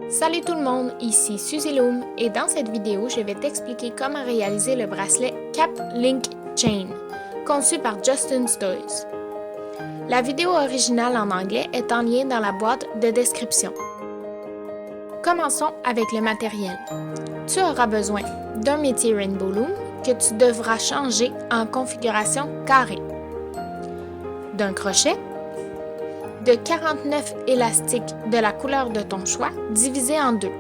Salut tout le monde, ici Suzy Loom et dans cette vidéo, je vais t'expliquer comment réaliser le bracelet Cap Link Chain, conçu par Justin Stoys. La vidéo originale en anglais est en lien dans la boîte de description. Commençons avec le matériel. Tu auras besoin d'un métier Rainbow Loom que tu devras changer en configuration carrée, d'un crochet, de 49 élastiques de la couleur de ton choix divisés en deux,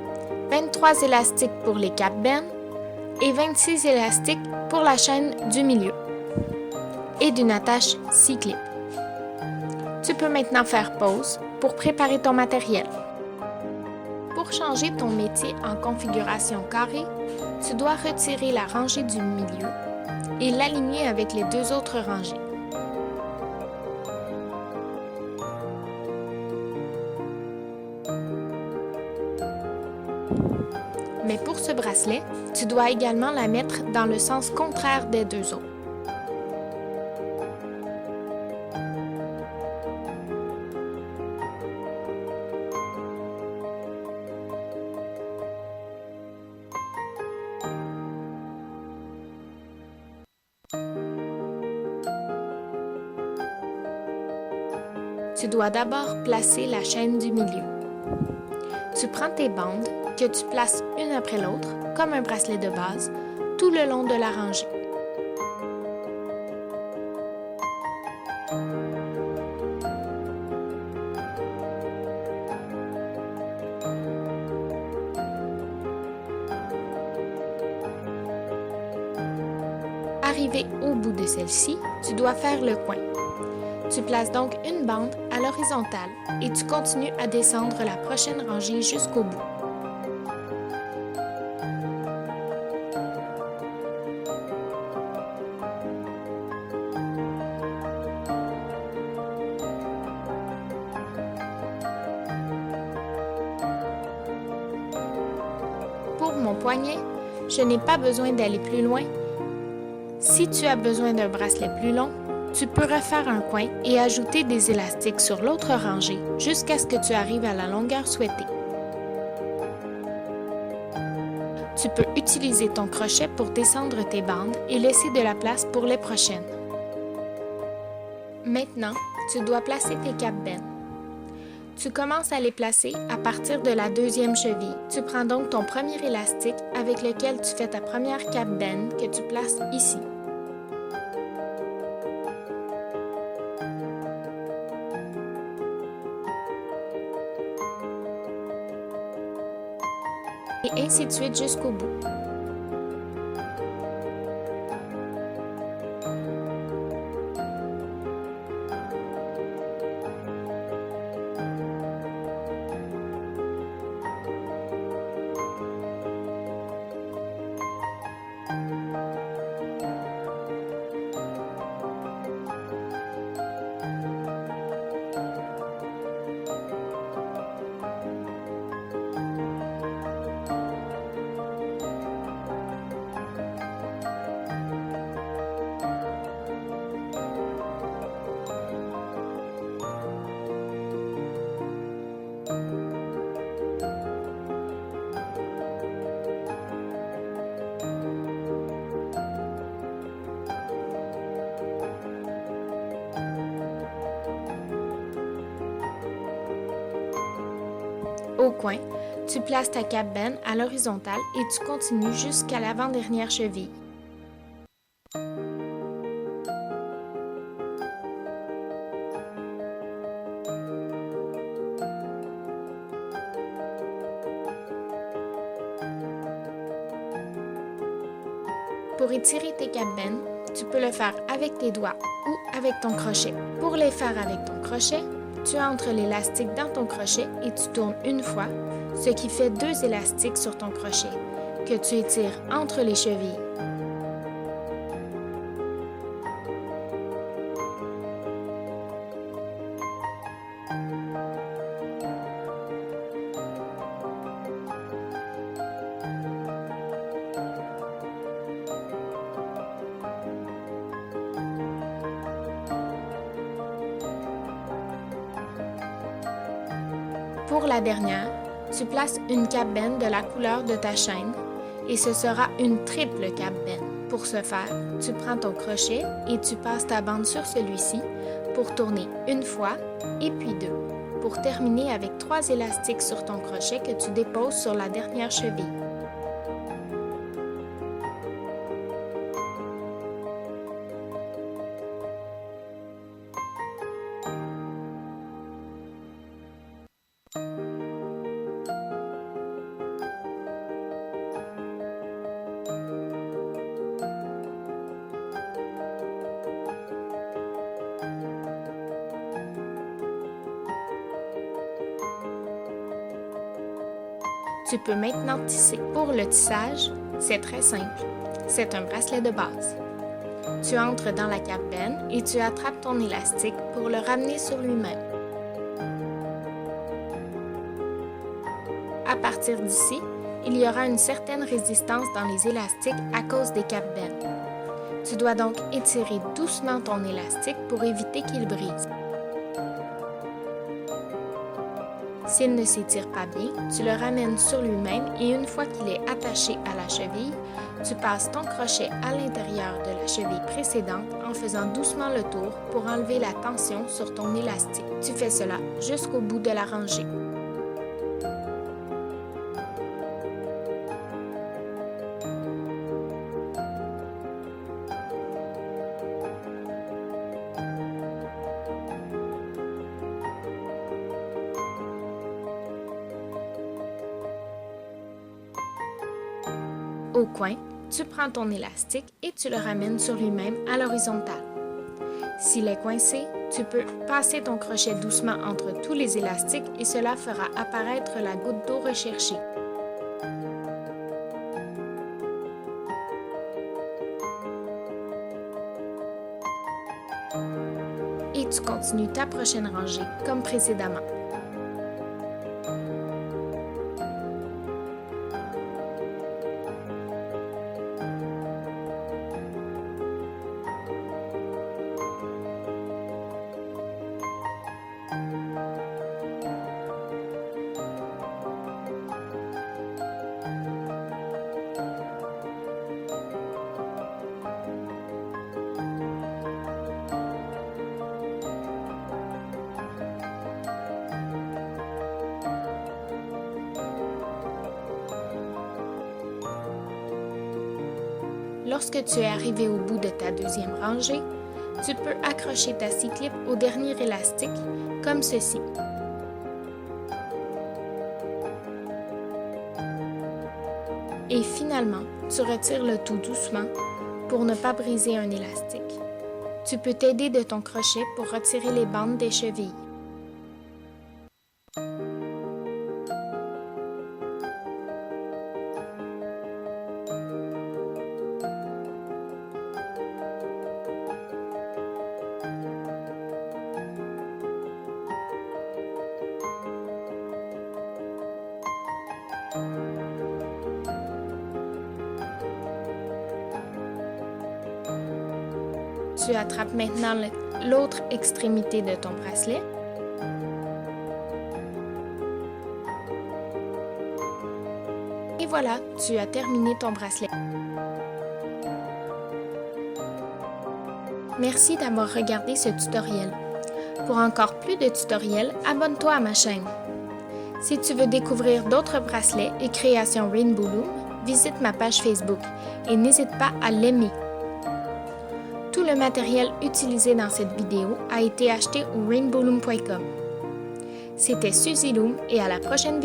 23 élastiques pour les cap bends et 26 élastiques pour la chaîne du milieu, et d'une attache 6 clips. Tu peux maintenant faire pause pour préparer ton matériel. Pour changer ton métier en configuration carrée, tu dois retirer la rangée du milieu et l'aligner avec les deux autres rangées. Mais pour ce bracelet, tu dois également la mettre dans le sens contraire des deux autres. Tu dois d'abord placer la chaîne du milieu. Tu prends tes bandes que tu places une après l'autre, comme un bracelet de base, tout le long de la rangée. Arrivé au bout de celle-ci, tu dois faire le coin. Tu places donc une bande à l'horizontale et tu continues à descendre la prochaine rangée jusqu'au bout. Pour mon poignet, je n'ai pas besoin d'aller plus loin. Si tu as besoin d'un bracelet plus long, tu peux refaire un coin et ajouter des élastiques sur l'autre rangée jusqu'à ce que tu arrives à la longueur souhaitée. Tu peux utiliser ton crochet pour descendre tes bandes et laisser de la place pour les prochaines. Maintenant, tu dois placer tes cap bends. Tu commences à les placer à partir de la deuxième cheville. Tu prends donc ton premier élastique avec lequel tu fais ta première cap bend que tu places ici. Et ainsi de suite jusqu'au bout. Au coin, tu places ta cap bend à l'horizontale et tu continues jusqu'à l'avant-dernière cheville. Pour étirer tes cap bends, tu peux le faire avec tes doigts ou avec ton crochet. Pour les faire avec ton crochet, tu entres l'élastique dans ton crochet et tu tournes une fois, ce qui fait 2 élastiques sur ton crochet, que tu étires entre les chevilles. Pour la dernière, Tu places une cap bend de la couleur de ta chaîne et ce sera une triple cap bend. Pour ce faire, tu prends ton crochet et tu passes ta bande sur celui-ci pour tourner une fois et puis deux, pour terminer avec 3 élastiques sur ton crochet que tu déposes sur la dernière cheville. Tu peux maintenant tisser. Pour le tissage, c'est très simple. C'est un bracelet de base. Tu entres dans la cap bend et tu attrapes ton élastique pour le ramener sur lui-même. À partir d'ici, il y aura une certaine résistance dans les élastiques à cause des cap bend. Tu dois donc étirer doucement ton élastique pour éviter qu'il brise. S'il ne s'étire pas bien, tu le ramènes sur lui-même et une fois qu'il est attaché à la cheville, tu passes ton crochet à l'intérieur de la cheville précédente en faisant doucement le tour pour enlever la tension sur ton élastique. Tu fais cela jusqu'au bout de la rangée. Au coin, tu prends ton élastique et tu le ramènes sur lui-même à l'horizontale. S'il est coincé, tu peux passer ton crochet doucement entre tous les élastiques et cela fera apparaître la goutte d'eau recherchée. Et tu continues ta prochaine rangée comme précédemment. Lorsque tu es arrivé au bout de ta deuxième rangée, tu peux accrocher ta scie-clip au dernier élastique, comme ceci. Et finalement, tu retires le tout doucement pour ne pas briser un élastique. Tu peux t'aider de ton crochet pour retirer les bandes des chevilles. Tu attrapes maintenant l'autre extrémité de ton bracelet. Et voilà, tu as terminé ton bracelet. Merci d'avoir regardé ce tutoriel. Pour encore plus de tutoriels, abonne-toi à ma chaîne. Si tu veux découvrir d'autres bracelets et créations Rainbow Loom, visite ma page Facebook et n'hésite pas à l'aimer. Tout le matériel utilisé dans cette vidéo a été acheté au rainbowloom.com. C'était Suzy Loom et à la prochaine vidéo.